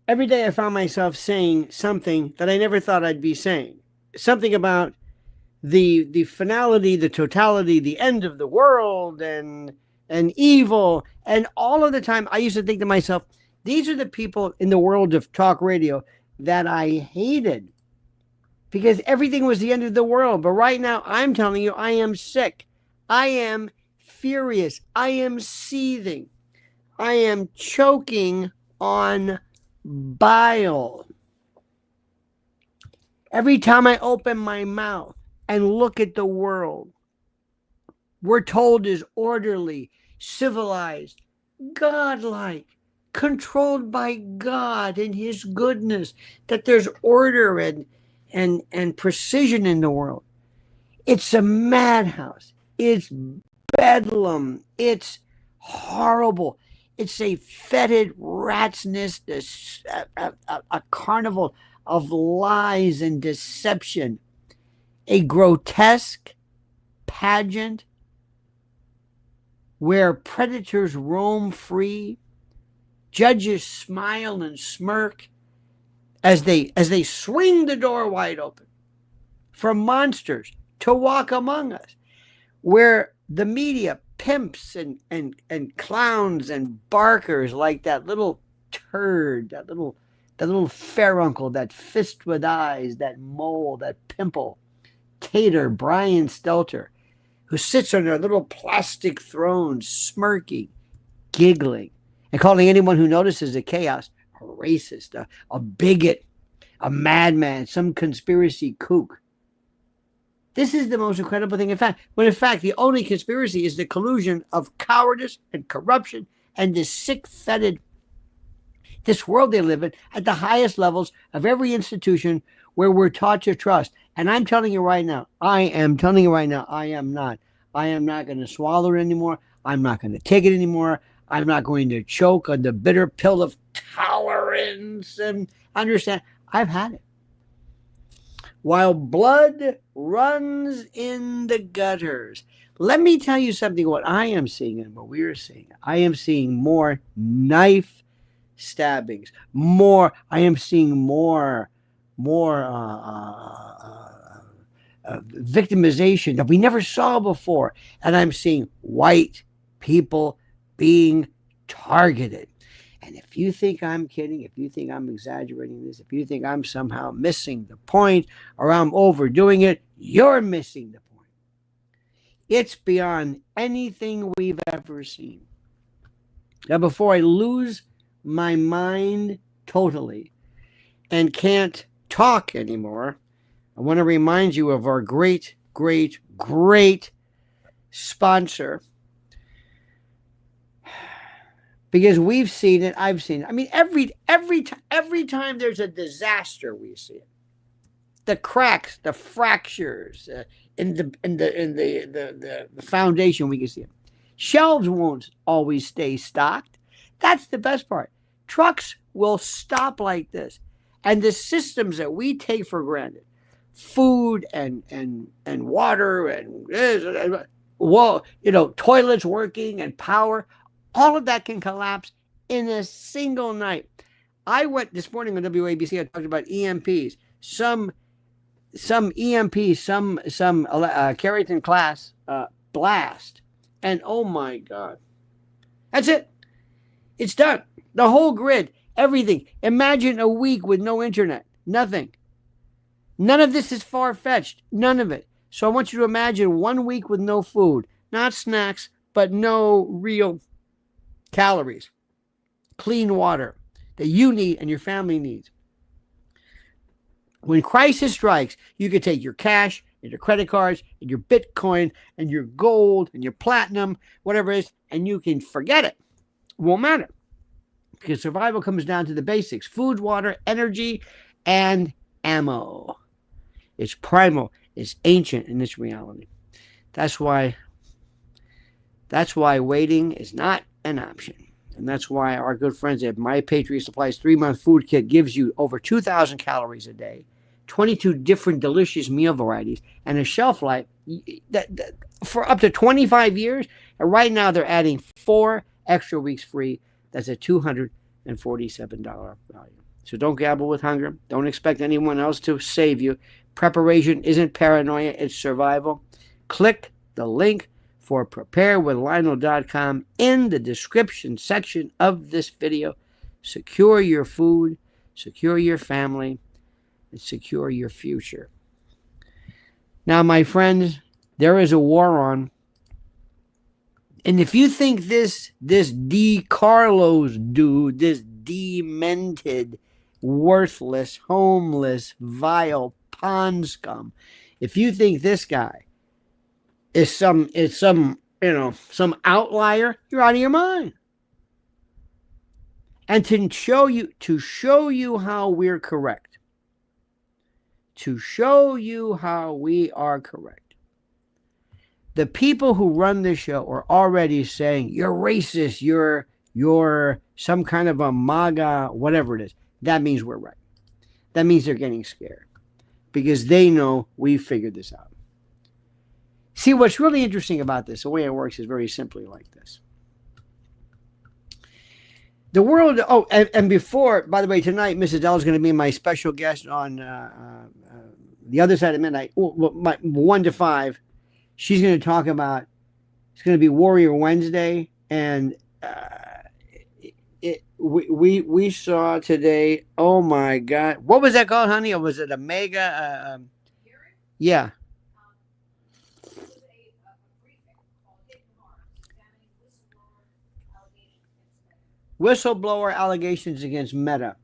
every day I found myself saying something that I never thought I'd be saying. Something about the finality, the totality, the end of the world, and evil. And all of the time, I used to think to myself, these are the people in the world of talk radio that I hated because everything was the end of the world. But right now, I'm telling you, I am sick. I am furious. I am seething. I am choking on bile. Every time I open my mouth and look at the world, we're told is orderly, civilized, godlike, controlled by God and his goodness, that there's order and precision in the world. It's a madhouse. It's bedlam. It's horrible. It's a fetid rat's nest, a carnival of lies and deception, a grotesque pageant where predators roam free, judges smile and smirk as they swing the door wide open for monsters to walk among us, where the media pimps and clowns and barkers like that little turd, that little fairuncle, that fist with eyes, that mole, that pimple, tater, Brian Stelter, who sits on their little plastic throne, smirking, giggling, and calling anyone who notices the chaos a racist, a bigot, a madman, some conspiracy kook. This is the most incredible thing, in fact, when in fact the only conspiracy is the collusion of cowardice and corruption and this sick, fetid, this world they live in at the highest levels of every institution where we're taught to trust. And I'm telling you right now, I am not. I am not going to swallow it anymore. I'm not going to take it anymore. I'm not going to choke on the bitter pill of tolerance and understand. I've had it. While blood runs in the gutters. Let me tell you something, what I am seeing and what we're seeing. I am seeing more knife stabbings. I am seeing more victimization that we never saw before. And I'm seeing white people being targeted. And if you think I'm kidding, if you think I'm exaggerating this, if you think I'm somehow missing the point or I'm overdoing it, you're missing the point. It's beyond anything we've ever seen. Now, before I lose my mind totally and can't talk anymore, I want to remind you of our great, great, great sponsor. Because we've seen it, I've seen it. I mean, every time there's a disaster, we see it. The cracks, the fractures in the foundation, we can see it. Shelves won't always stay stocked. That's the best part. Trucks will stop like this, and the systems that we take for granted, food and water and toilets working and power. All of that can collapse in a single night. I went this morning on WABC. I talked about EMPs. Some EMPs, some Carrington class blast, and oh my God, that's it. It's done. The whole grid, everything. Imagine a week with no internet, nothing. None of this is far-fetched. None of it. So I want you to imagine 1 week with no food, not snacks, but no real calories, clean water that you need and your family needs. When crisis strikes, you can take your cash and your credit cards and your Bitcoin and your gold and your platinum, whatever it is, and you can forget it. It won't matter. Because survival comes down to the basics: food, water, energy, and ammo. It's primal, it's ancient in its reality. That's why waiting is not an option. And that's why our good friends at My Patriot Supply's 3-month food kit gives you over 2,000 calories a day, 22 different delicious meal varieties, and a shelf life that for up to 25 years. And right now they're adding 4 extra weeks free. That's a $247 value. So don't gamble with hunger. Don't expect anyone else to save you. Preparation isn't paranoia, it's survival. Click the link for preparewithlionel.com in the description section of this video. Secure your food, secure your family, and secure your future. Now, my friends, there is a war on. And if you think this Carlos dude, this demented, worthless, homeless, vile pond scum, if you think this guy is some outlier, you're out of your mind. And to show you how we're correct, to show you how we are correct, the people who run the show are already saying, you're racist, you're some kind of a MAGA, whatever it is. That means we're right. That means they're getting scared because they know we figured this out. See, what's really interesting about this, the way it works is very simply like this. The world, and before, by the way, tonight, Mrs. L is going to be my special guest on the other side of midnight, 1 to 5. She's going to talk about, it's going to be Warrior Wednesday, and we saw today, oh my God, what was that called, honey? Or was it a mega? Yeah. Whistleblower allegations against Meta.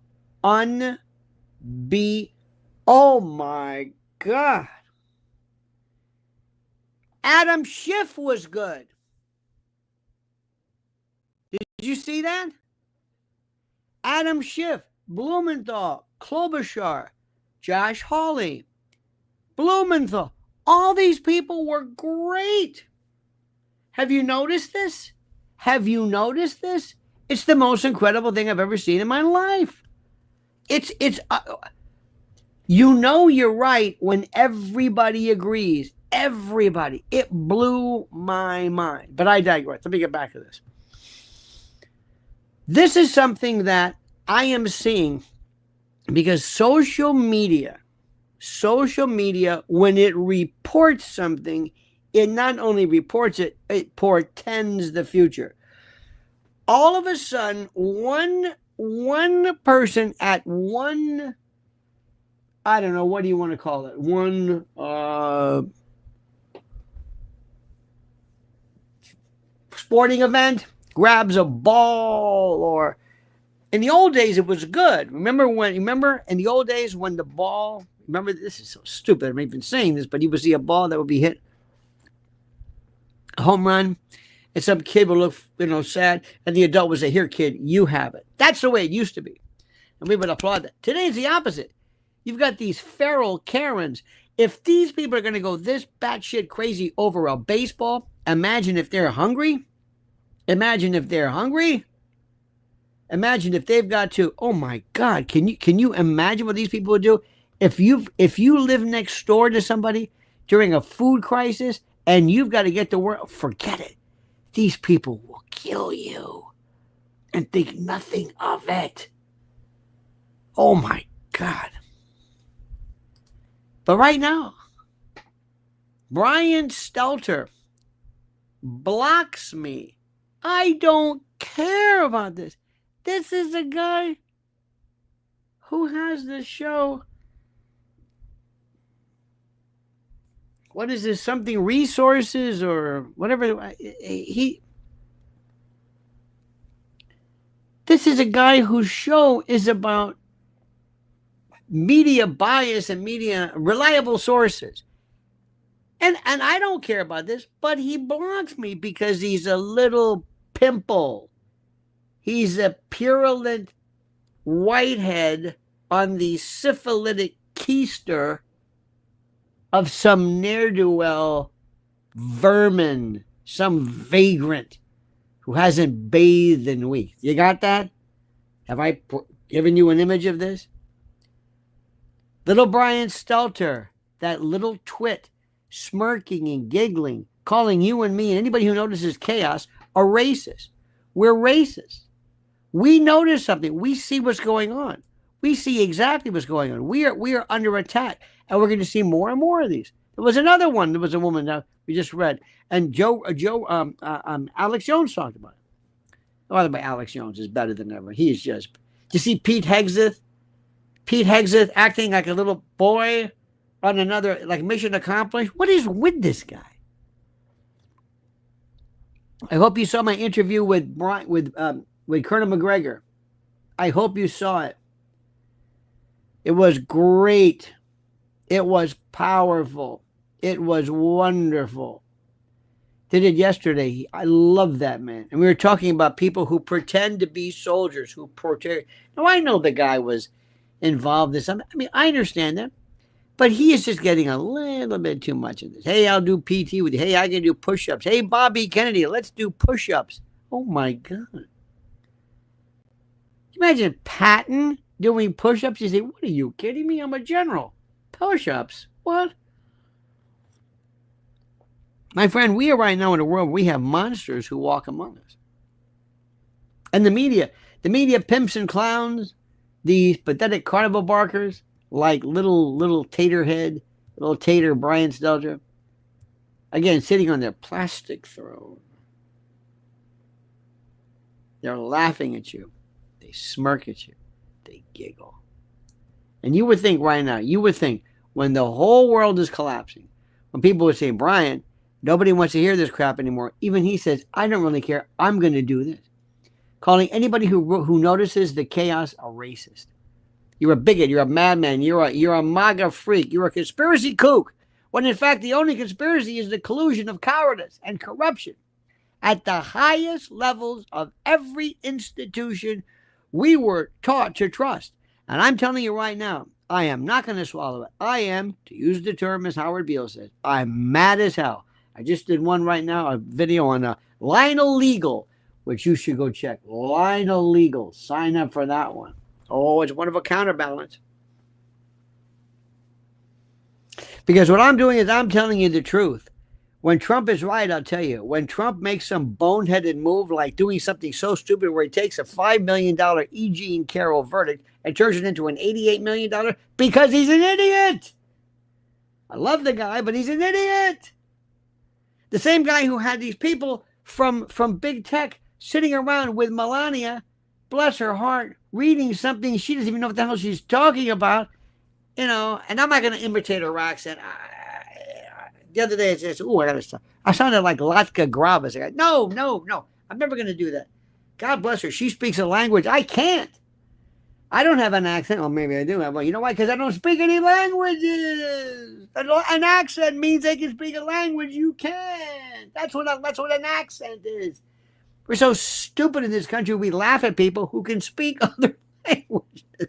Oh my God. Adam Schiff was good. Did you see that? Adam Schiff, Blumenthal, Klobuchar, Josh Hawley, Blumenthal. All these people were great. Have you noticed this? Have you noticed this? It's the most incredible thing I've ever seen in my life. You're right when everybody agrees. Everybody. It blew my mind. But I digress. Let me get back to this. This is something that I am seeing because social media, when it reports something, it not only reports it, it portends the future. All of a sudden, one person at one, I don't know, what do you want to call it? One sporting event grabs a ball, or in the old days it was good. Remember in the old days when the ball, remember, this is so stupid, I'm even saying this, but you would see a ball that would be hit, a home run, and some kid would look, sad, and the adult would say, "Here, kid, you have it." That's the way it used to be, and we would applaud that. Today is the opposite. You've got these feral Karens. If these people are going to go this batshit crazy over a baseball, imagine if they're hungry. Imagine if they're hungry. Imagine if they've got to. Oh my God! Can you imagine what these people would do if you live next door to somebody during a food crisis and you've got to get to work? Forget it. These people will kill you and think nothing of it. Oh my God! But right now, Brian Stelter blocks me. I don't care about this. This is a guy who has this show. What is this? Something resources or whatever. This is a guy whose show is about media bias and media reliable sources. And I don't care about this, but he blocks me because he's a little pimple. He's a purulent whitehead on the syphilitic keister of some ne'er-do-well vermin, some vagrant who hasn't bathed in weeks. You got that? Have I given you an image of this? Little Brian Stelter, that little twit, smirking and giggling, calling you and me and anybody who notices chaos a racist. We're racist. We notice something. We see what's going on. We see exactly what's going on. We are under attack, and we're going to see more and more of these. There was another one. There was a woman that we just read, and Alex Jones talked about it. By the way, Alex Jones is better than ever. He is just. Do you see Pete Hegseth? Pete Hegseth acting like a little boy on another, like, mission accomplished. What is with this guy? I hope you saw my interview with Colonel McGregor. I hope you saw it. It was great. It was powerful. It was wonderful. Did it yesterday. I love that man. And we were talking about people who pretend to be soldiers, who portray. Now, I know the guy was involved in something. I mean, I understand that. But he is just getting a little bit too much of this. Hey, I'll do PT with you. Hey, I can do push-ups. Hey, Bobby Kennedy, let's do push-ups. Oh, my God. Imagine Patton doing push-ups. You say, what are you kidding me? I'm a general. Push-ups? What? My friend, we are right now in a world where we have monsters who walk among us. And the media pimps and clowns these pathetic carnival barkers like little tater Brian Stelter. Again, sitting on their plastic throne. They're laughing at you. They smirk at you. They giggle. And you would think right now, when the whole world is collapsing, when people would say, Brian, nobody wants to hear this crap anymore. Even he says, I don't really care. I'm going to do this. Calling anybody who notices the chaos a racist. You're a bigot. You're a madman. You're a MAGA freak. You're a conspiracy kook. When in fact, the only conspiracy is the collusion of cowardice and corruption. At the highest levels of every institution we were taught to trust. And I'm telling you right now, I am not going to swallow it. I am, to use the term as Howard Beale says, I'm mad as hell. I just did one right now, a video on Lionel Legal, which you should go check. Lionel Legal. Sign up for that one. Oh, it's one of a counterbalance. Because what I'm doing is I'm telling you the truth. When Trump is right, I'll tell you. When Trump makes some boneheaded move like doing something so stupid where he takes a $5 million E. Jean Carroll verdict and turns it into an $88 million because he's an idiot. I love the guy, but he's an idiot. The same guy who had these people from big tech sitting around with Melania, bless her heart, reading something she doesn't even know what the hell she's talking about, and I'm not going to imitate her accent. The other day, I said, I got to stop. I sounded like Latka Gravis. I go, no, I'm never going to do that. God bless her. She speaks a language I can't. I don't have an accent. Well, maybe I do. Well, you know why? Because I don't speak any languages. An accent means they can speak a language you can't. That's what an accent is. We're so stupid in this country, we laugh at people who can speak other languages.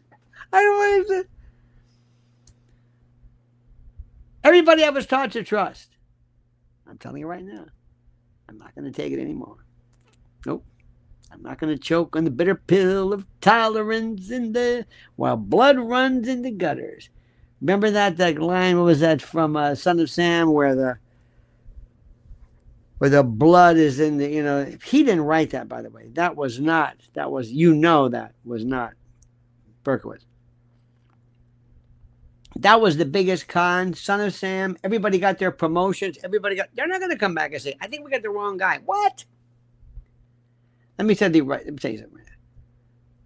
I don't understand. Everybody I was taught to trust. I'm telling you right now, I'm not going to take it anymore. Nope. I'm not going to choke on the bitter pill of tolerance while blood runs in the gutters. Remember that line? What was that from Son of Sam, where the blood is in the, he didn't write that, by the way. That was not Berkowitz. That was the biggest con. Son of Sam. Everybody got their promotions. They're not going to come back and say, I think we got the wrong guy. What? Let me tell you something.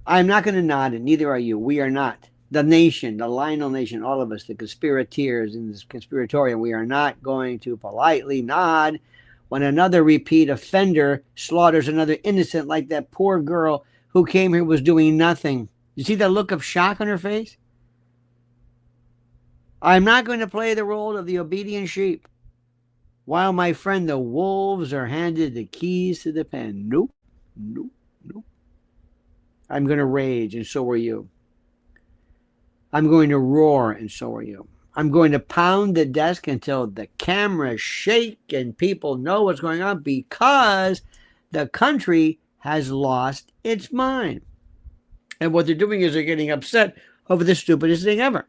I'm not going to nod, and neither are you. We are not. The nation, the Lionel Nation, all of us, the conspirators in this conspiratorium, we are not going to politely nod when another repeat offender slaughters another innocent, like that poor girl who came here was doing nothing. You see that look of shock on her face? I'm not going to play the role of the obedient sheep while, my friend, the wolves are handed the keys to the pen. Nope. I'm going to rage, and so are you. I'm going to roar, and so are you. I'm going to pound the desk until the cameras shake and people know what's going on, because the country has lost its mind. And what they're doing is they're getting upset over the stupidest thing ever.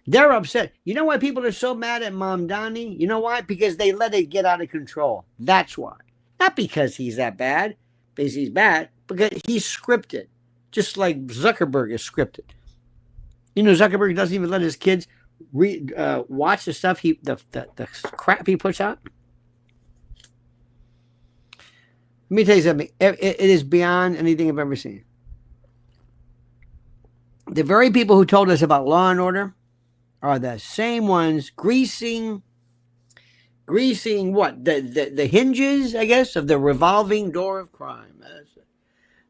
They're upset. You know why people are so mad at Mamdani? You know why? Because they let it get out of control. That's why. Not because he's that bad, because he's bad, because he's scripted. just like Zuckerberg is scripted. You know, Zuckerberg doesn't even let his kids watch the stuff the crap he puts out. Let me tell you something. It is beyond anything I've ever seen. The very people who told us about law and order are the same ones greasing what? The hinges, I guess, of the revolving door of crime.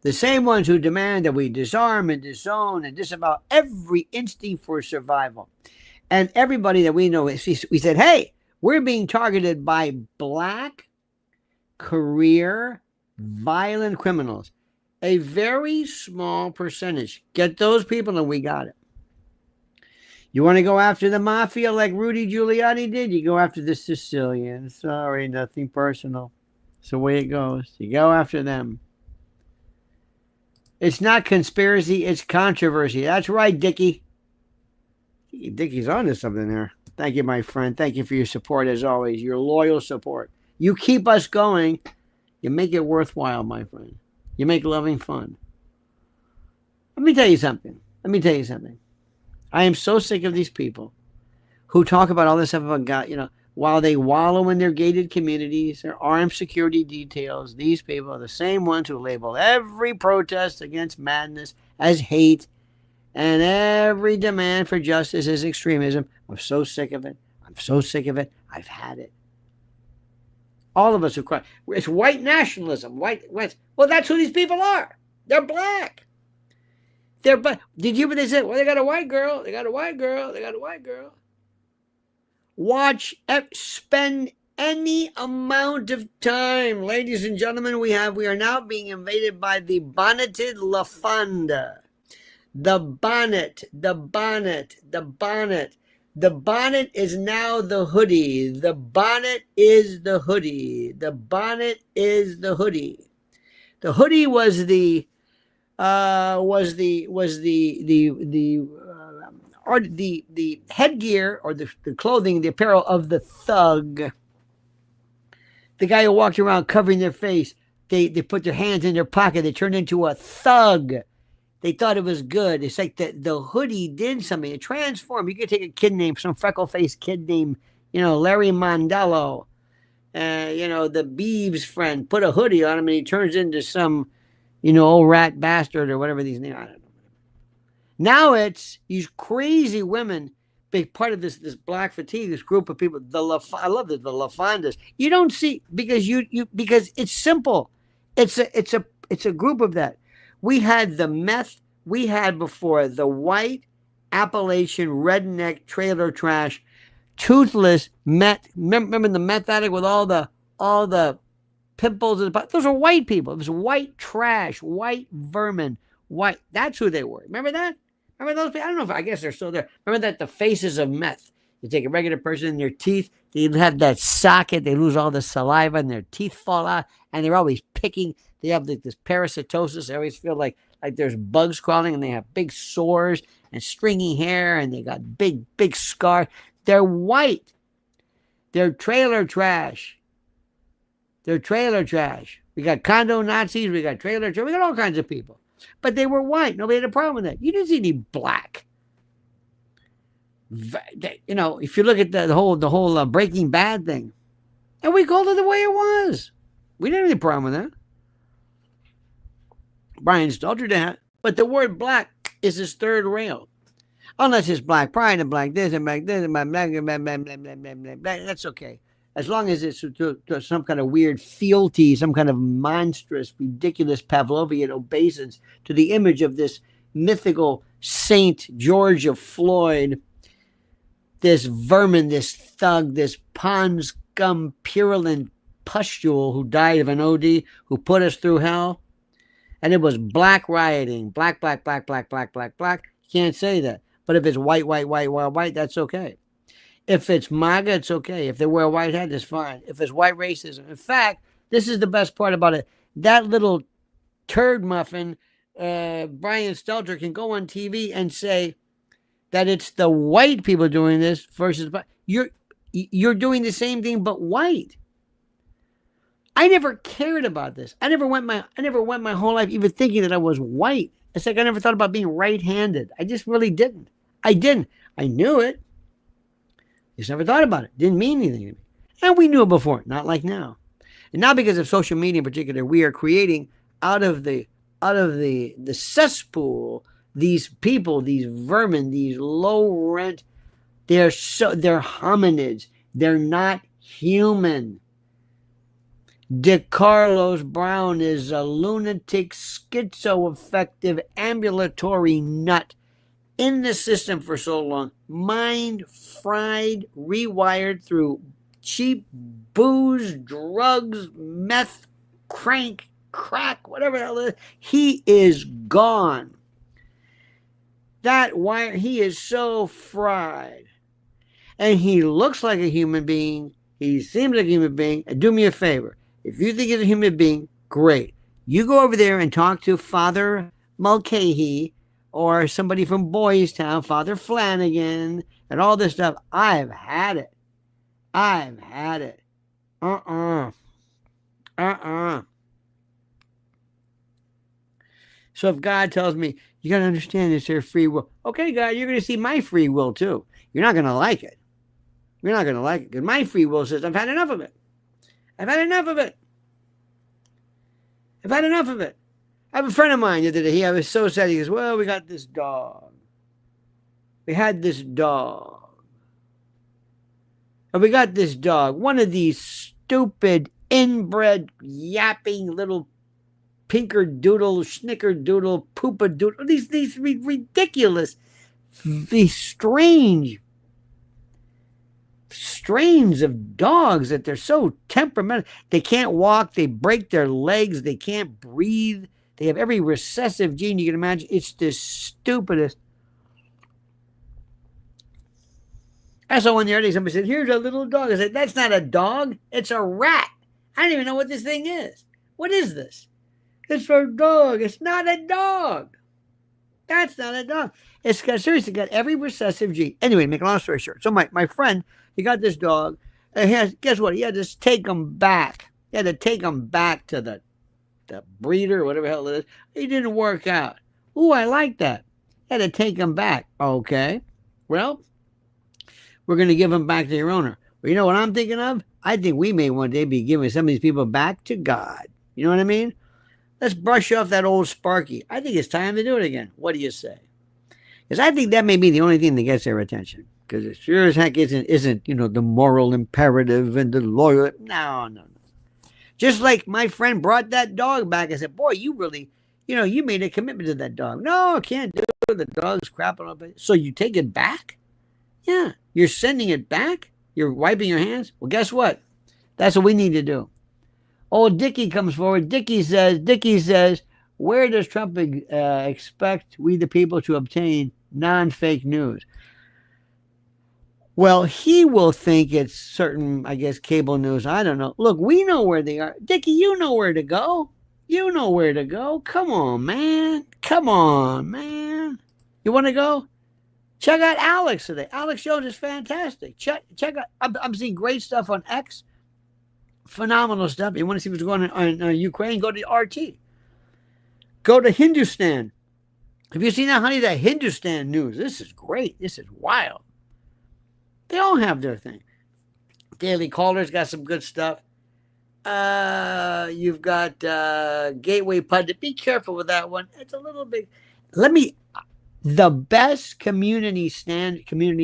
The same ones who demand that we disarm and disown and disavow every instinct for survival. And everybody that we know, we said, hey, we're being targeted by black career violent criminals. A very small percentage. Get those people and we got it. You want to go after the mafia like Rudy Giuliani did? You go after the Sicilians. Sorry, nothing personal. It's the way it goes. You go after them. It's not conspiracy, it's controversy. That's right, Dickie. Dickie's on to something there. Thank you, my friend. Thank you for your support, as always. Your loyal support. You keep us going. You make it worthwhile, my friend. You make loving fun. Let me tell you something. I am so sick of these people who talk about all this stuff about God, you know, while they wallow in their gated communities, their armed security details. These people are the same ones who label every protest against madness as hate and every demand for justice as extremism. I'm so sick of it. I've had it. All of us who cry. It's white nationalism. White. Well, that's who these people are. They're black. They're black. Did you hear what they said? Well, they got a white girl. Watch, spend any amount of time. Ladies and gentlemen, we are now being invaded by the bonneted La Fonda. The bonnet. The bonnet is now the hoodie. The bonnet is the hoodie. The hoodie was the headgear or the clothing, the apparel of the thug. The guy who walked around covering their face. They put their hands in their pocket. They turned into a thug. They thought it was good. It's like the hoodie did something. It transformed. You could take a kid named, some freckle-faced kid named, Larry Mondello. The Beeves friend. Put a hoodie on him and he turns into some, old rat bastard or whatever these names. I don't know. Now it's these crazy women, big part of this black fatigue, this group of people. I love the La Fondas. You don't see because because it's simple. It's a group of that. We had the meth. We had before the white Appalachian redneck trailer trash, toothless meth. Remember the meth addict with all the pimples? Those are white people. It was white trash, white vermin, white. That's who they were. Remember that? Remember those people? I don't know if I guess they're still there. Remember that the faces of meth. You take a regular person in their teeth, they have that socket, they lose all the saliva and their teeth fall out, and they're always picking. They have this parasitosis. They always feel like there's bugs crawling, and they have big sores and stringy hair, and they got big scars. They're white. They're trailer trash. We got condo Nazis. We got trailer trash. We got all kinds of people. But they were white. Nobody had a problem with that. You didn't see any black. If you look at the whole Breaking Bad thing, and we called it the way it was. We didn't have any problem with that. Brian Stelter did that. But the word black is his third rail. Unless it's black pride and black this and black this and black, blah, blah, blah, blah, blah, blah, blah, blah. That's okay. As long as it's to some kind of weird fealty, some kind of monstrous, ridiculous Pavlovian obeisance to the image of this mythical Saint George of Floyd, this vermin, this thug, this pond scum, purulent pustule who died of an OD, who put us through hell. And it was black rioting. Black. You can't say that. But if it's white, that's okay. If it's MAGA, it's okay. If they wear a white hat, it's fine. If it's white racism. In fact, this is the best part about it. That little turd muffin, Brian Stelter, can go on TV and say that it's the white people doing this versus you're doing the same thing but white. I never cared about this. I never went my whole life even thinking that I was white. It's like I never thought about being right-handed. I just really didn't. I didn't. I knew it. Just never thought about it. Didn't mean anything to me. And we knew it before, not like now. And now because of social media in particular, we are creating out of the cesspool these people, these vermin, these low rent. They're hominids. They're not human. DeCarlos Brown is a lunatic, schizoaffective, ambulatory nut in the system for so long. Mind fried, rewired through cheap booze, drugs, meth, crack, whatever the hell it is. He is gone. That wire, he is so fried. And he looks like a human being. He seems like a human being. And do me a favor. If you think he's a human being, great. You go over there and talk to Father Mulcahy or somebody from Boys Town, Father Flanagan, and all this stuff. I've had it. So if God tells me, you got to understand it's your free will. Okay, God, you're going to see my free will too. You're not going to like it. You're not going to like it because my free will says, I've had enough of it. I've had enough of it. I've had enough of it. I have a friend of mine the other day. I was so sad. He goes, well, we got this dog. We had this dog. And we got this dog. One of these stupid, inbred, yapping little pinkerdoodle, snickerdoodle, poopadoodle. These ridiculous, these strange strains of dogs that they're so temperamental. They can't walk. They break their legs. They can't breathe. They have every recessive gene you can imagine. It's the stupidest. I saw one the other day. Somebody said, here's a little dog. I said, that's not a dog. It's a rat. I don't even know what this thing is. What is this? It's a dog. It's not a dog. That's not a dog. It's got, seriously got every recessive gene. Anyway, make a long story short. So my friend, he got this dog. And guess what? He had to take him back. He had to take him back to the breeder, whatever the hell it is. He didn't work out. Ooh, I like that. He had to take him back. Okay. Well, we're going to give him back to your owner. Well, you know what I'm thinking of? I think we may one day be giving some of these people back to God. You know what I mean? Let's brush off that old Sparky. I think it's time to do it again. What do you say? Because I think that may be the only thing that gets their attention. Because it sure as heck isn't, the moral imperative and the loyal. No. Just like my friend brought that dog back. I said, boy, you really, you made a commitment to that dog. No, I can't do it. The dog's crapping up. So you take it back? Yeah. You're sending it back? You're wiping your hands? Well, guess what? That's what we need to do. Old Dickie comes forward. Dickie says, where does Trump expect we the people to obtain non-fake news? Well, he will think it's certain, I guess, cable news. I don't know. Look, we know where they are. Dickie, you know where to go. You know where to go. Come on, man. You want to go? Check out Alex today. Alex Jones is fantastic. Check out. I'm seeing great stuff on X. Phenomenal stuff. You want to see what's going on in Ukraine? Go to RT. Go to Hindustan. Have you seen that, honey? That Hindustan news. This is great. This is wild. They all have their thing. Daily Caller's got some good stuff. You've got Gateway Pundit. Be careful with that one. It's a little big. The best community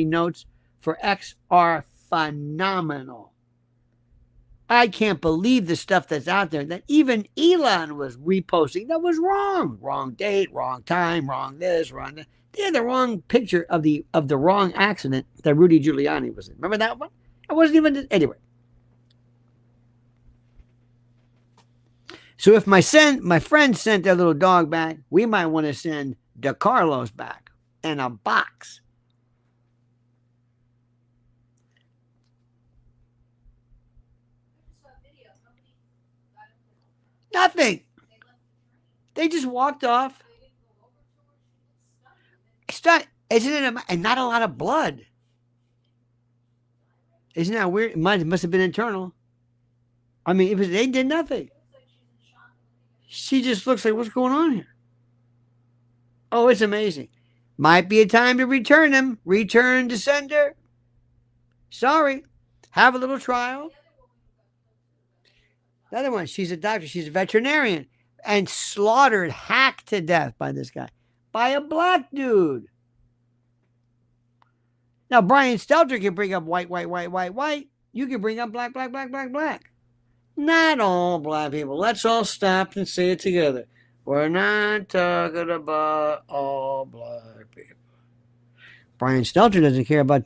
notes for X are phenomenal. I can't believe the stuff that's out there that even Elon was reposting. That was wrong. Wrong date, wrong time, wrong this, wrong that. They had the wrong picture of the wrong accident that Rudy Giuliani was in. Remember that one? It wasn't even anyway. So if my friend sent their little dog back, we might want to send DeCarlos back in a box. Nothing. They just walked off. Isn't it? And not a lot of blood. Isn't that weird? It must have been internal. I mean, they did nothing. She just looks like, what's going on here? Oh, it's amazing. Might be a time to return them. Return to sender. Sorry. Have a little trial. The other one, she's a doctor. She's a veterinarian. And slaughtered, hacked to death by this guy. By a black dude. Now, Brian Stelter can bring up white, white, white, white, white. You can bring up black, black, black, black, black. Not all black people. Let's all stop and say it together. We're not talking about all black people. Brian Stelter doesn't care about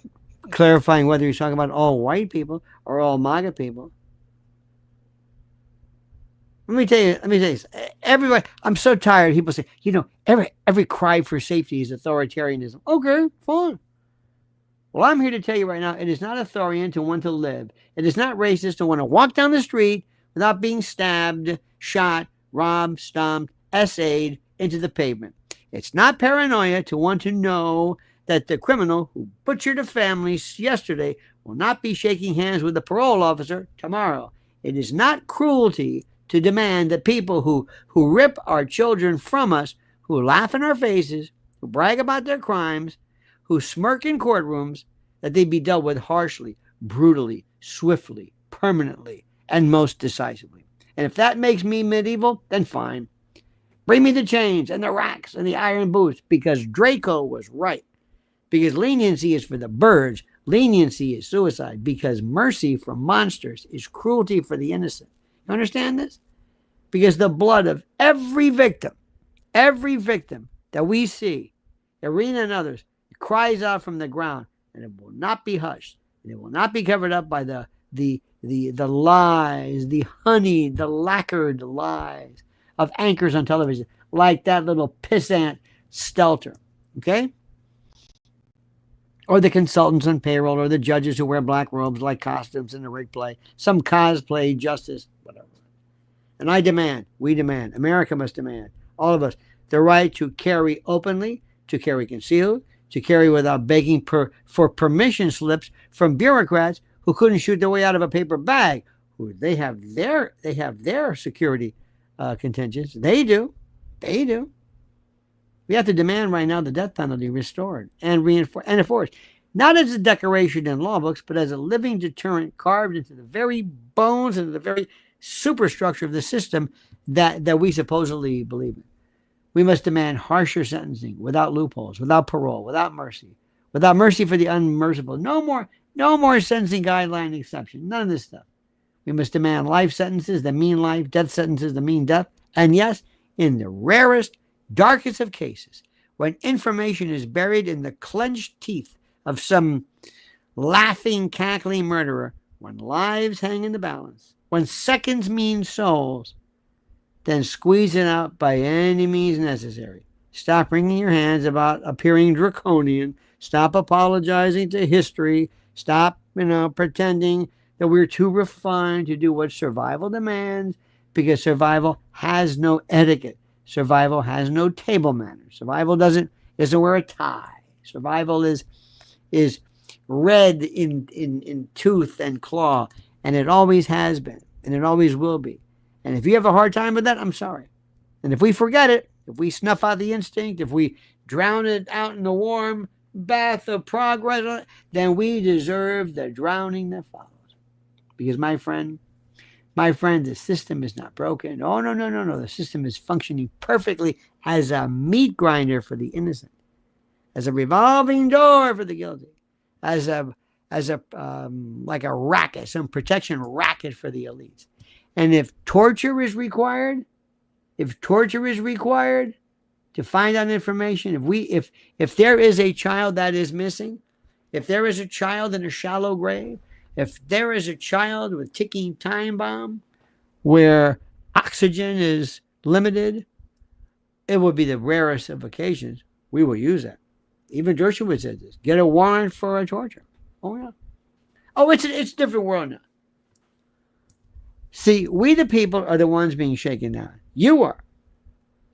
clarifying whether he's talking about all white people or all MAGA people. Let me tell you this. Everybody, I'm so tired. People say, every cry for safety is authoritarianism. Okay, fine. Well, I'm here to tell you right now, it is not authoritarian to want to live. It is not racist to want to walk down the street without being stabbed, shot, robbed, stomped, essayed into the pavement. It's not paranoia to want to know that the criminal who butchered a family yesterday will not be shaking hands with the parole officer tomorrow. It is not cruelty to demand that people who rip our children from us, who laugh in our faces, who brag about their crimes, who smirk in courtrooms, that they be dealt with harshly, brutally, swiftly, permanently, and most decisively. And if that makes me medieval, then fine. Bring me the chains and the racks and the iron boots, because Draco was right. Because leniency is for the birds. Leniency is suicide. Because mercy for monsters is cruelty for the innocent. You understand this? Because the blood of every victim that we see, Irina and others, cries out from the ground, and it will not be hushed, and it will not be covered up by the lies, the honeyed, the lacquered lies of anchors on television, like that little pissant Stelter, okay? Or the consultants on payroll, or the judges who wear black robes like costumes in the rig play, some cosplay justice, whatever. And we demand, America must demand, all of us, the right to carry openly, to carry concealed, to carry without begging for permission slips from bureaucrats who couldn't shoot their way out of a paper bag. They have their security contingents. They do. We have to demand right now the death penalty restored and enforced, not as a decoration in law books, but as a living deterrent carved into the very bones and the very superstructure of the system that we supposedly believe in. We must demand harsher sentencing, without loopholes, without parole, without mercy for the unmerciful. No more sentencing guideline exception. None of this stuff. We must demand life sentences that mean life, death sentences that mean death. And yes, in the rarest, darkest of cases, when information is buried in the clenched teeth of some laughing, cackling murderer, when lives hang in the balance, when seconds mean souls, then squeeze it out by any means necessary. Stop wringing your hands about appearing draconian. Stop apologizing to history. Stop, pretending that we're too refined to do what survival demands, because survival has no etiquette. Survival has no table manners. Survival doesn't wear a tie. Survival is red in tooth and claw, and it always has been, and it always will be. And if you have a hard time with that, I'm sorry. And if we forget it, if we snuff out the instinct, if we drown it out in the warm bath of progress, then we deserve the drowning that follows. Because my friend, the system is not broken. Oh, no. The system is functioning perfectly as a meat grinder for the innocent, as a revolving door for the guilty, as a like a racket, some protection racket for the elites. And if torture is required to find out information, if there is a child that is missing, if there is a child in a shallow grave, if there is a child with ticking time bomb where oxygen is limited, it will be the rarest of occasions. We will use that. Even Dershowitz said this. Get a warrant for a torture. Oh, yeah. Oh, it's a different world now. See, we the people are the ones being shaken down. You are.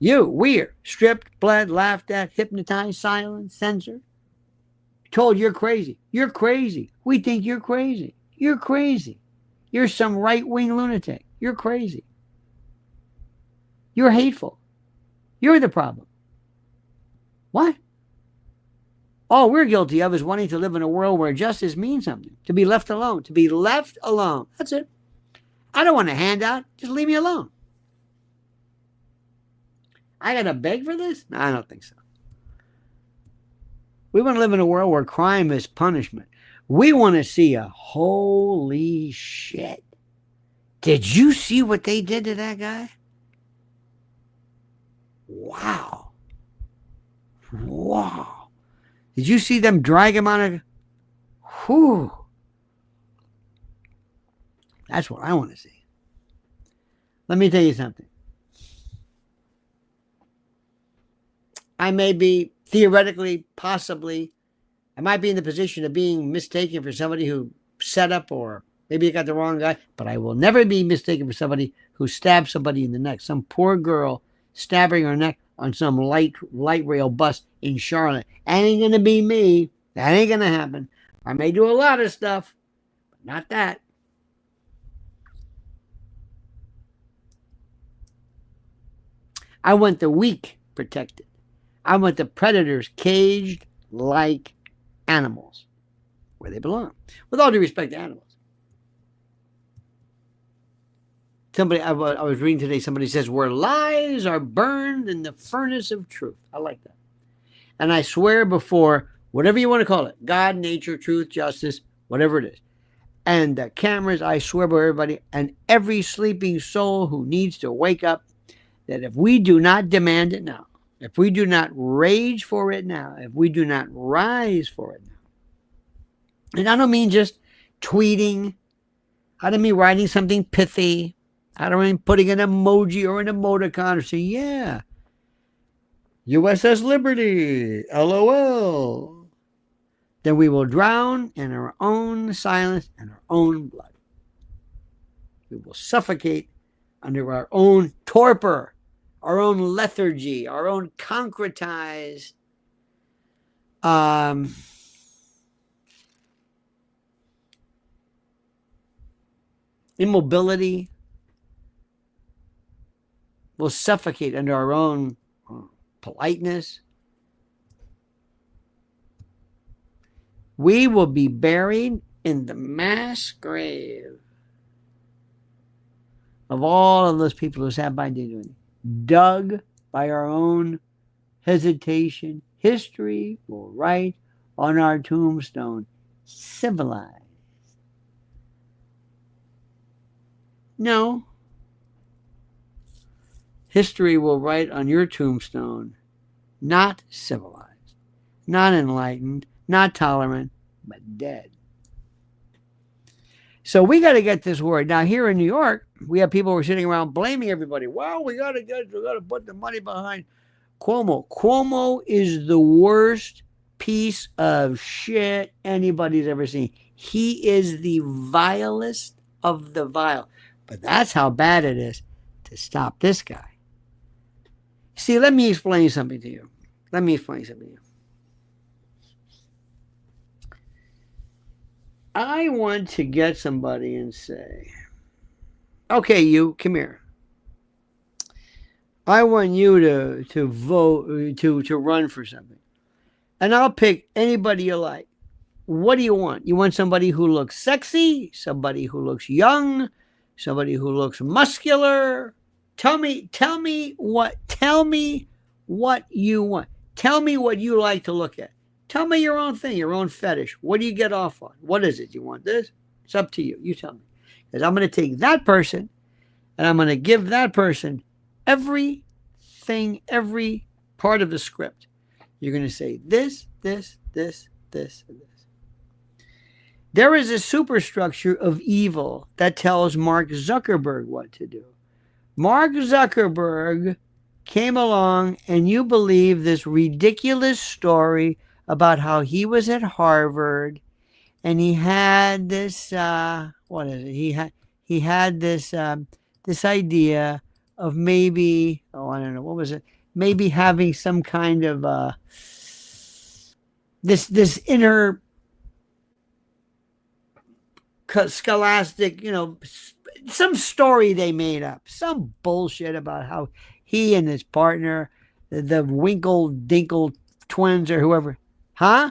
We are stripped, bled, laughed at, hypnotized, silenced, censored. Told you're crazy. You're crazy. We think you're crazy. You're crazy. You're some right-wing lunatic. You're crazy. You're hateful. You're the problem. What? All we're guilty of is wanting to live in a world where justice means something. To be left alone. To be left alone. That's it. I don't want a handout. Just leave me alone. I got to beg for this? No, I don't think so. We want to live in a world where crime is punishment. We want to see a holy shit. Did you see what they did to that guy? Wow. Wow. Did you see them drag him on a... Whew. That's what I want to see. Let me tell you something. I may be theoretically, possibly, I might be in the position of being mistaken for somebody who set up, or maybe I got the wrong guy, but I will never be mistaken for somebody who stabbed somebody in the neck. Some poor girl stabbing her neck on some light rail bus in Charlotte. That ain't going to be me. That ain't going to happen. I may do a lot of stuff, but not that. I want the weak protected. I want the predators caged like animals where they belong. With all due respect to animals. Somebody, I was reading today, somebody says, where lies are burned in the furnace of truth. I like that. And I swear before, whatever you want to call it, God, nature, truth, justice, whatever it is. And the cameras, I swear by everybody, and every sleeping soul who needs to wake up, that if we do not demand it now, if we do not rage for it now, if we do not rise for it now, and I don't mean just tweeting, I don't mean writing something pithy, I don't mean putting an emoji or an emoticon or saying, yeah, USS Liberty, LOL, then we will drown in our own silence and our own blood. We will suffocate under our own torpor, our own lethargy, our own concretized immobility. We'll suffocate under our own politeness. We will be buried in the mass grave of all of those people who sat by doing it. Dug by our own hesitation. History will write on our tombstone, civilized. No. History will write on your tombstone, not civilized, not enlightened, not tolerant, but dead. So we got to get this word. Now here in New York, we have people who are sitting around blaming everybody. Well, we got to put the money behind Cuomo. Cuomo is the worst piece of shit anybody's ever seen. He is the vilest of the vile. But that's how bad it is to stop this guy. See, let me explain something to you. I want to get somebody and say, okay, you, come here. I want you to vote, to run for something. And I'll pick anybody you like. What do you want? You want somebody who looks sexy, somebody who looks young, somebody who looks muscular. Tell me what you want. Tell me what you like to look at. Tell me your own thing, your own fetish. What do you get off on? What is it? You want this? It's up to you. You tell me. Because I'm going to take that person and I'm going to give that person everything, every part of the script. You're going to say this, this, this, this, and this. There is a superstructure of evil that tells Mark Zuckerberg what to do. Mark Zuckerberg came along and you believe this ridiculous story about how he was at Harvard and he had this, what is it? He had this, this idea of maybe, I don't know, what was it? Maybe having some kind of, this inner scholastic, some story they made up, some bullshit about how he and his partner, the Winkle Dinkle twins or whoever. Huh?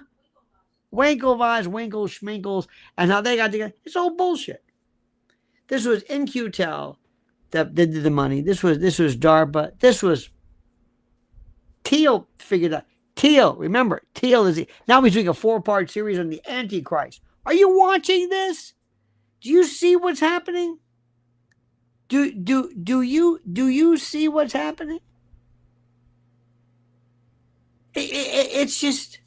Winklevoss, Winkles, Schminkles, and how they got together. It's all bullshit. This was In-Q-Tel that did the money. This was DARPA. This was Thiel figured out. Thiel, remember, Thiel is now he's doing a 4-part series on the Antichrist. Are you watching this? Do you see what's happening? Do you see what's happening? It's just.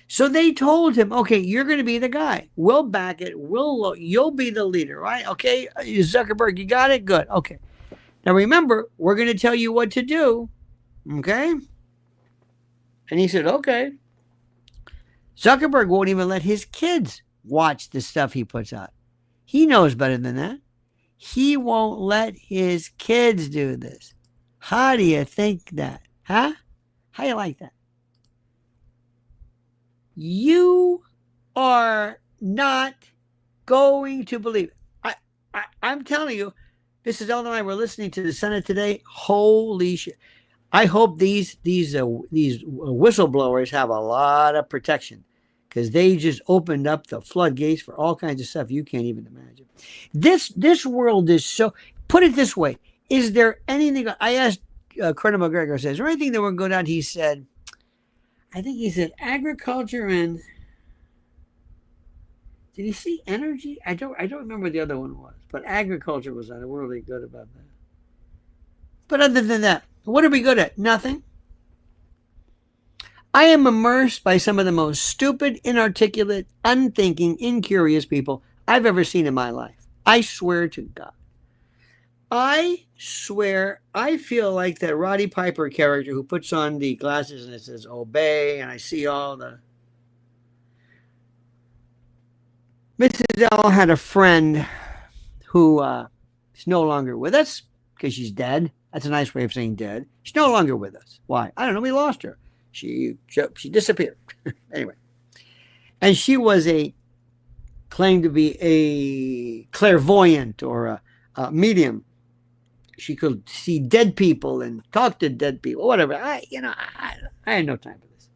So they told him, okay, you're going to be the guy. We'll back it. You'll be the leader, right? Okay, Zuckerberg, you got it? Good. Okay. Now remember, we're going to tell you what to do. Okay? And he said, okay. Zuckerberg won't even let his kids watch the stuff he puts out. He knows better than that. He won't let his kids do this. How do you think that? Huh? How do you like that? You are not going to believe it. I'm telling you, Mrs. Ellen and I were listening to the Senate today. Holy shit. I hope these whistleblowers have a lot of protection because they just opened up the floodgates for all kinds of stuff you can't even imagine. This world is so, put it this way, is there anything, I asked Colonel McGregor, says, is there anything that we're going on? He said, I think he said agriculture and, did he see energy? I don't remember what the other one was, but agriculture was on it. We're really good about that. But other than that, what are we good at? Nothing. I am immersed by some of the most stupid, inarticulate, unthinking, incurious people I've ever seen in my life. I swear to God. I swear, I feel like that Roddy Piper character who puts on the glasses and it says, obey, and I see all the... Mrs. L had a friend who is no longer with us because she's dead. That's a nice way of saying dead. She's no longer with us. Why? I don't know. We lost her. She disappeared. Anyway. And she was claimed to be a clairvoyant or a medium. She could see dead people and talk to dead people, whatever. I had no time for this.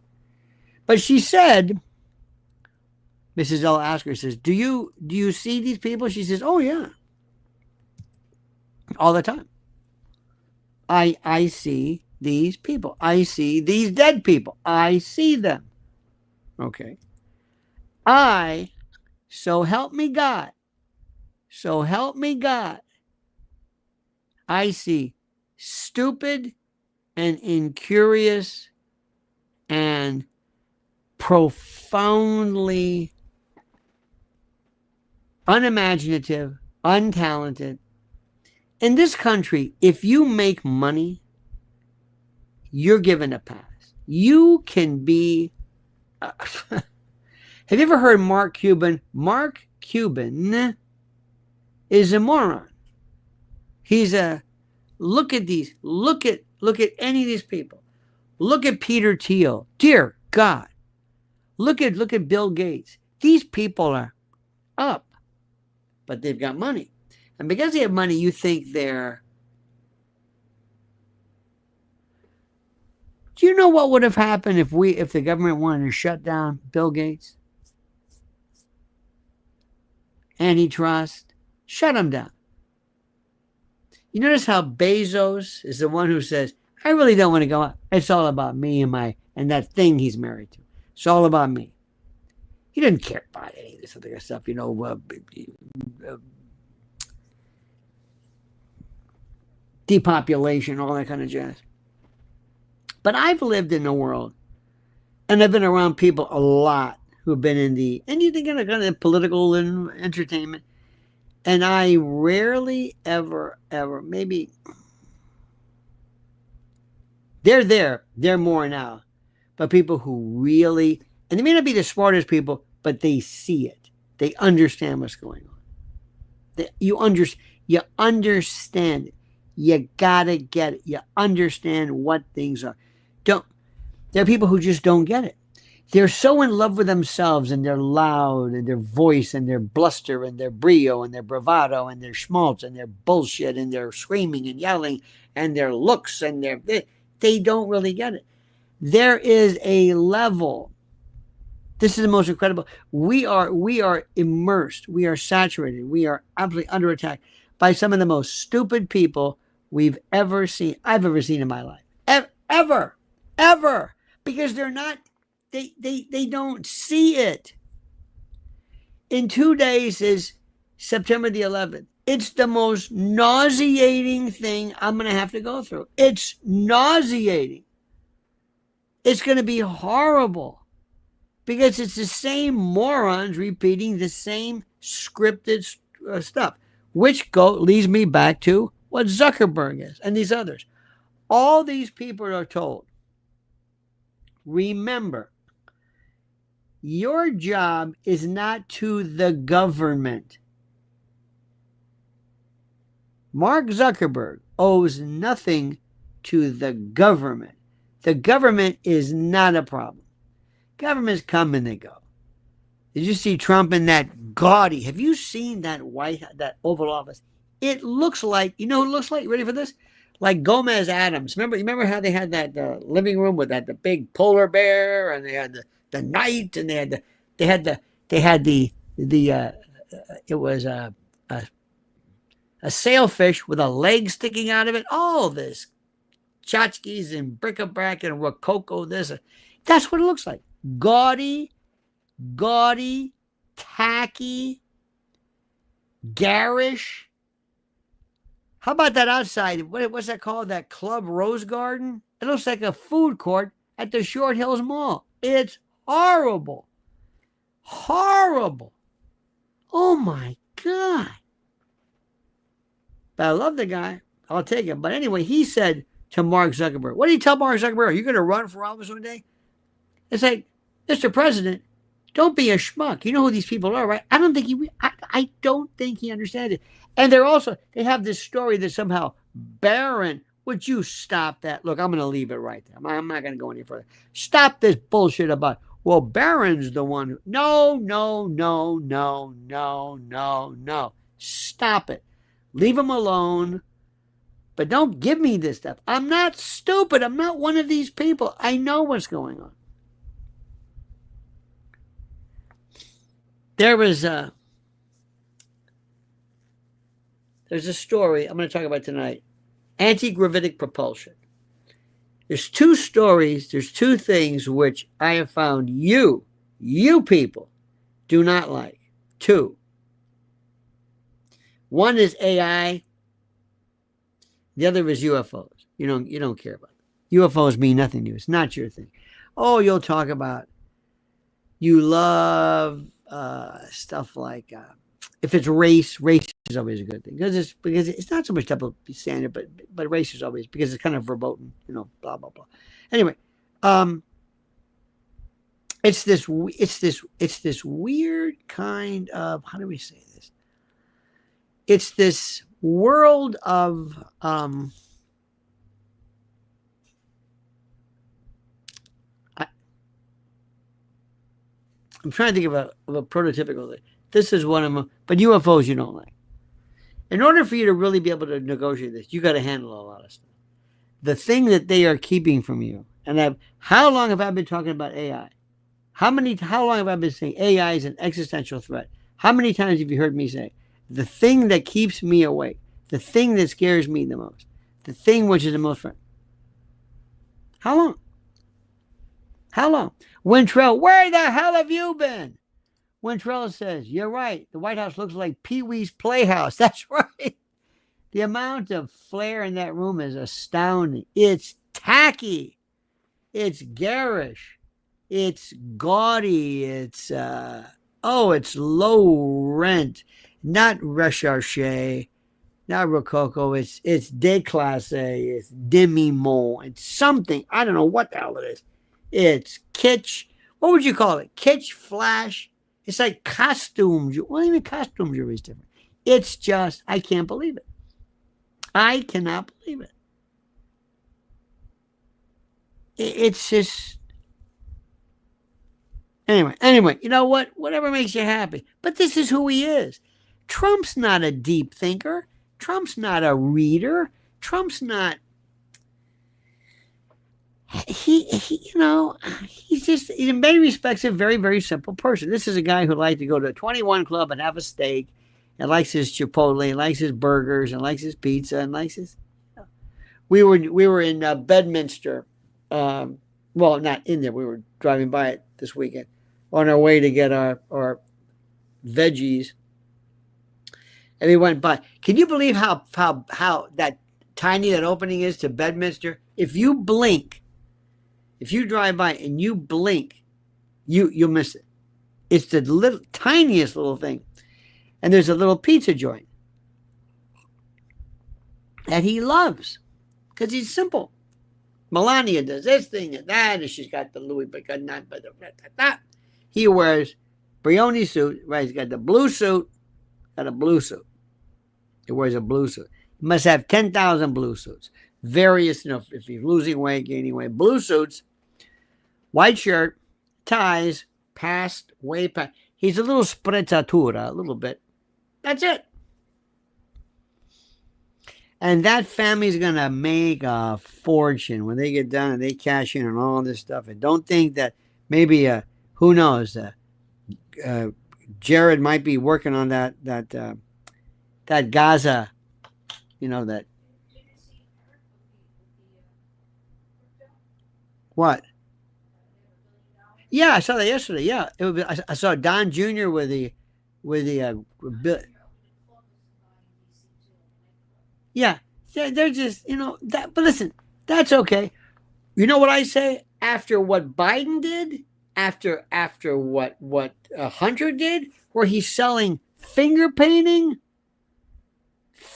But she said, Mrs. L asked her, says, do you see these people? She says, oh yeah. All the time. I see these people. I see these dead people. I see them. Okay. So help me God. So help me God. I see stupid and incurious and profoundly unimaginative, untalented. In this country, if you make money, you're given a pass. You can be... have you ever heard Mark Cuban? Mark Cuban is a moron. He's a... Look at these. Look at any of these people. Look at Peter Thiel. Dear God. Look at Bill Gates. These people are up, but they've got money. And because they have money, you think they're... Do you know what would have happened if the government wanted to shut down Bill Gates? Antitrust. Shut him down. You notice how Bezos is the one who says, I really don't want to go out. It's all about me and that thing he's married to. It's all about me. He didn't care about any of this other stuff, depopulation, all that kind of jazz. But I've lived in the world, and I've been around people a lot who've been in the, and you think kind of political and entertainment, and I rarely ever, maybe, they're more now, but people who really, and they may not be the smartest people, but they see it. They understand what's going on. You understand it. You gotta get it. You understand what things are. There are people who just don't get it. They're so in love with themselves and their loud and their voice and their bluster and their brio and their bravado and their schmaltz and their bullshit and their screaming and yelling and their looks and they don't really get it. There is a level. This is the most incredible. We are immersed. We are saturated. We are absolutely under attack by some of the most stupid people we've ever seen. I've ever seen in my life. Ever, ever, because they're not. They don't see it. In 2 days is September the 11th. It's the most nauseating thing I'm going to have to go through. It's nauseating. It's going to be horrible because it's the same morons repeating the same scripted stuff, which leads me back to what Zuckerberg is and these others. All these people are told, remember, your job is not to the government. Mark Zuckerberg owes nothing to the government. The government is not a problem. Governments come and they go. Did you see Trump in that gaudy? Have you seen that that Oval Office? It looks like, you know who it looks like? You ready for this? Like Gomez Adams. Remember how they had that living room with the big polar bear, and they had the knight, and it was a sailfish with a leg sticking out of it. All this tchotchkes and bric-a-brac and rococo. That's what it looks like. Gaudy, tacky, garish. How about that outside? What's that called? That Club Rose Garden? It looks like a food court at the Short Hills Mall. It's horrible. Horrible. Oh my God. But I love the guy. I'll take him. But anyway, he said to Mark Zuckerberg, what did he tell Mark Zuckerberg? Are you going to run for office one day? It's like, Mr. President, don't be a schmuck. You know who these people are, right? I don't think he understands it. And they have this story that somehow Barron, would you stop that? Look, I'm going to leave it right there. I'm not going to go any further. Stop this bullshit about, well, Barron's the one who, no. Stop it. Leave him alone. But don't give me this stuff. I'm not stupid. I'm not one of these people. I know what's going on. There's a story I'm going to talk about tonight. Anti-gravitic propulsion. There's two stories. There's two things which I have found you people do not like. Two. One is AI. The other is UFOs. You don't care about them. UFOs mean nothing to you. It's not your thing. Oh, you'll talk about, you love stuff like if it's race is always a good thing because it's not so much double standard, but race is always, because it's kind of verboten, blah blah blah. Anyway, it's this weird kind of, how do we say this? It's this world of I'm trying to think of a prototypical thing. This is one of them, but UFOs you don't like. In order for you to really be able to negotiate this, you got to handle a lot of stuff. The thing that they are keeping from you, and how long have I been talking about AI? How long have I been saying AI is an existential threat? How many times have you heard me say, the thing that keeps me awake, the thing that scares me the most, the thing which is the most fun? How long? How long? Wintrell, where the hell have you been? Wintrell says, you're right. The White House looks like Pee-wee's Playhouse. That's right. The amount of flair in that room is astounding. It's tacky. It's garish. It's gaudy. It's low rent. Not recherche. Not rococo. It's déclassé. It's demi-monde. It's something. I don't know what the hell it is. It's kitsch. What would you call it? Kitsch, flash. It's like costumes. Well, even costume jewelry is different. It's just, I can't believe it. I cannot believe it. It's just, anyway, you know what? Whatever makes you happy. But this is who he is. Trump's not a deep thinker. Trump's not a reader. Trump's not. he's in many respects a very, very simple person. This is a guy who likes to go to a 21 club and have a steak, and likes his Chipotle, and likes his burgers, and likes his pizza, and likes his. We were in Bedminster. Well, not in there. We were driving by it this weekend on our way to get our veggies, and we went by. Can you believe how that tiny that opening is to Bedminster? If you blink, if you drive by and you blink, you'll miss it. It's the tiniest little thing. And there's a little pizza joint that he loves because he's simple. Melania does this thing and that, and she's got the Louis Vuitton. He wears Brioni suit, right? He's got the blue suit, got a blue suit. He wears a blue suit. He must have 10,000 blue suits. Various, if he's losing weight, gaining weight, blue suits, white shirt, ties, way past. He's a little sprezzatura, a little bit. That's it. And that family's going to make a fortune when they get done and they cash in on all this stuff. And don't think that maybe, who knows, Jared might be working on that Gaza, that. What? Yeah, I saw that yesterday. Yeah, I saw Don Jr. with the yeah. They're just that. But listen, that's okay. You know what I say? After what Biden did, after what Hunter did, where he's selling finger painting.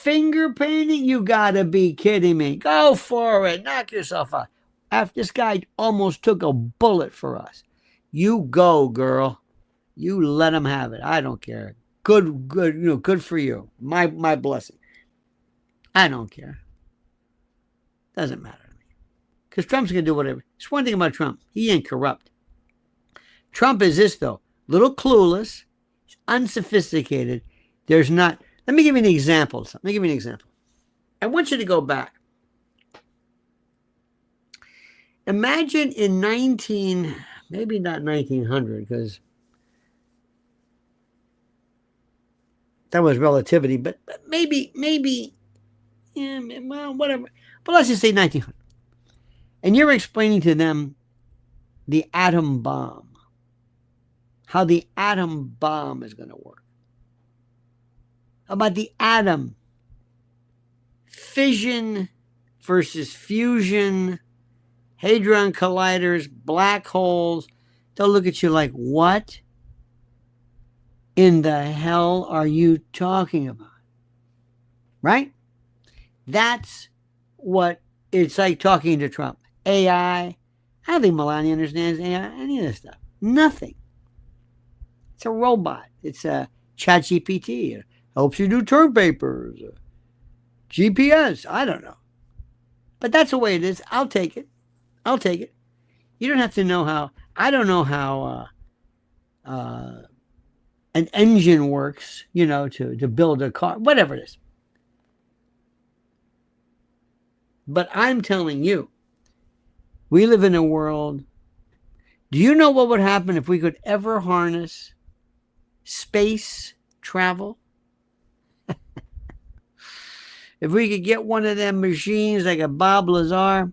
You gotta be kidding me. Go for it. Knock yourself out. After this guy almost took a bullet for us. You go, girl. You let him have it. I don't care. Good, good for you. My blessing. I don't care. Doesn't matter to me. Because Trump's going to do whatever. It's one thing about Trump. He ain't corrupt. Trump is this, though. Little clueless. Unsophisticated. There's not. Let me give you an example. I want you to go back. Imagine in maybe not 1900, because that was relativity, but maybe, yeah, well, whatever. But let's just say 1900. And you're explaining to them the atom bomb, how the atom bomb is going to work. About the atom, fission versus fusion, hadron colliders, black holes. They'll look at you like, what in the hell are you talking about? Right? That's what it's like talking to Trump. AI. I don't think Melania understands AI, any of this stuff. Nothing. It's a robot. It's a ChatGPT. It helps you do term papers. GPS. I don't know. But that's the way it is. I'll take it. You don't have to know how. I don't know how an engine works, to build a car, whatever it is. But I'm telling you, we live in a world. Do you know what would happen if we could ever harness space travel? If we could get one of them machines like a Bob Lazar,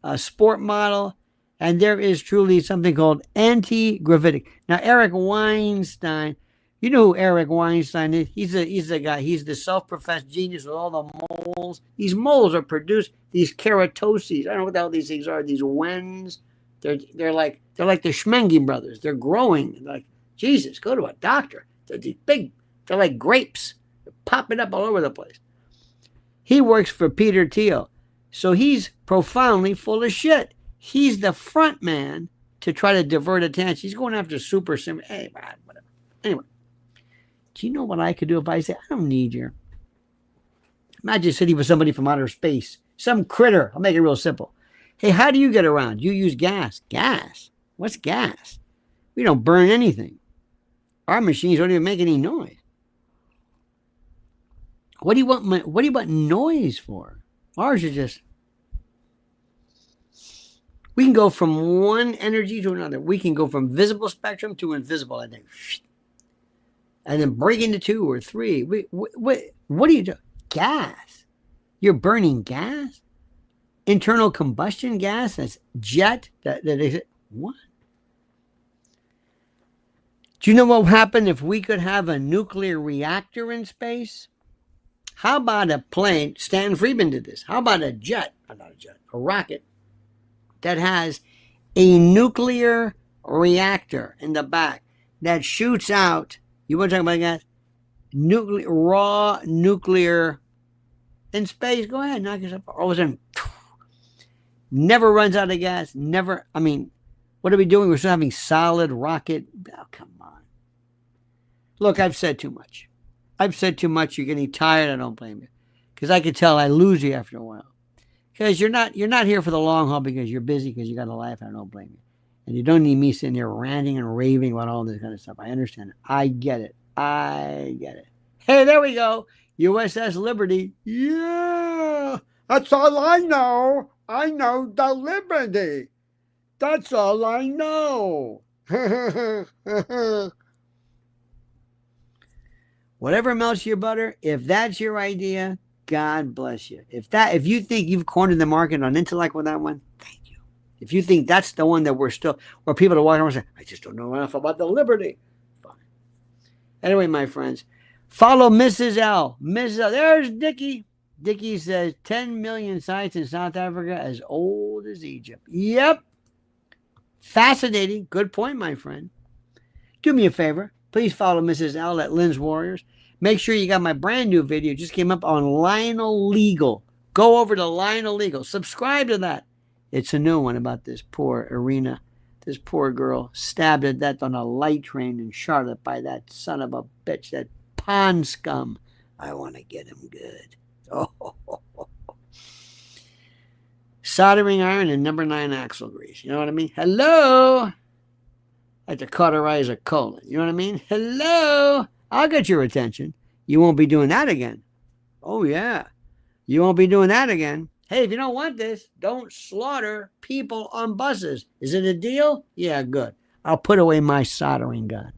a sport model, and there is truly something called anti-gravitic. Now, Eric Weinstein, you know who Eric Weinstein is? He's a guy. He's the self-professed genius with all the moles. These moles are produced, these keratoses. I don't know what the hell these things are. These wens. They're like the Schmengi brothers. They're growing. Like, Jesus, go to a doctor. They're these big. They're like grapes. They're popping up all over the place. He works for Peter Thiel. So he's profoundly full of shit. He's the front man to try to divert attention. He's going after super sim. Hey, man, whatever. Anyway, do you know what I could do if I say, I don't need you? Imagine sitting with somebody from outer space. Some critter. I'll make it real simple. Hey, how do you get around? You use gas. Gas? What's gas? We don't burn anything. Our machines don't even make any noise. What do you want noise for? Ours are just We can go from one energy to another. We can go from visible spectrum to invisible, I think. And then break into 2 or 3. What do you do? Gas. You're burning gas? Internal combustion gas? That's jet? What? Do you know what would happen if we could have a nuclear reactor in space? How about a plane? Stan Friedman did this. How about a rocket that has a nuclear reactor in the back that shoots out, you want to talk about gas? Raw nuclear in space. Go ahead, knock yourself out. All of a sudden, never runs out of gas. Never. I mean, what are we doing? We're still having solid rocket. Oh, come on. Look, I've said too much. You're getting tired. I don't blame you, because I could tell I lose you after a while. Because you're not here for the long haul because you're busy, because you got a life. I don't blame you, and you don't need me sitting there ranting and raving about all this kind of stuff. I understand it. I get it. Hey, there we go. USS Liberty. Yeah, that's all I know. I know the Liberty. That's all I know. Whatever melts your butter, if that's your idea, God bless you. If you think you've cornered the market on intellect with that one, thank you. If you think that's the one that where people are walking around and say, I just don't know enough about the Liberty. Fine. Anyway, my friends, follow Mrs. L. Mrs. L. There's Dickie. Dickie says 10 million sites in South Africa as old as Egypt. Yep. Fascinating. Good point, my friend. Do me a favor. Please follow Mrs. L at Lynn's Warriors. Make sure you got my brand new video. Just came up on Lionel Legal. Go over to Lionel Legal. Subscribe to that. It's a new one about this poor Irina. This poor girl stabbed to death on a light train in Charlotte by that son of a bitch, that pond scum. I want to get him good. Oh. Soldering iron and number 9 axle grease. You know what I mean? Hello. Like to cauterize a colon. You know what I mean? Hello. I'll get your attention. You won't be doing that again. Oh, yeah. You won't be doing that again. Hey, if you don't want this, don't slaughter people on buses. Is it a deal? Yeah, good. I'll put away my soldering gun.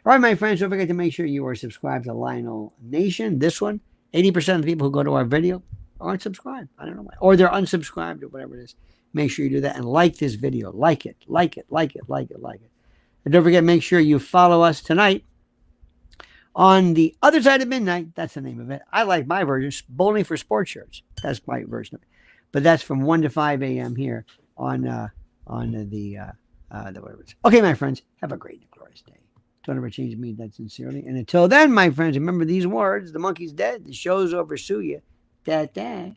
All right, my friends, don't forget to make sure you are subscribed to Lionel Nation. This one, 80% of the people who go to our video aren't subscribed. I don't know why. Or they're unsubscribed or whatever it is. Make sure you do that and like this video. Like it. And don't forget, make sure you follow us tonight on The Other Side of Midnight. That's the name of it. I like my version, Bowling for Sports Shirts. That's my version of it. But that's from 1 to 5 a.m. here on the whatever it is. Okay, my friends, have a great and glorious day. Don't ever change me that sincerely. And until then, my friends, remember these words. The monkey's dead. The show's over. Sue ya. Da-da.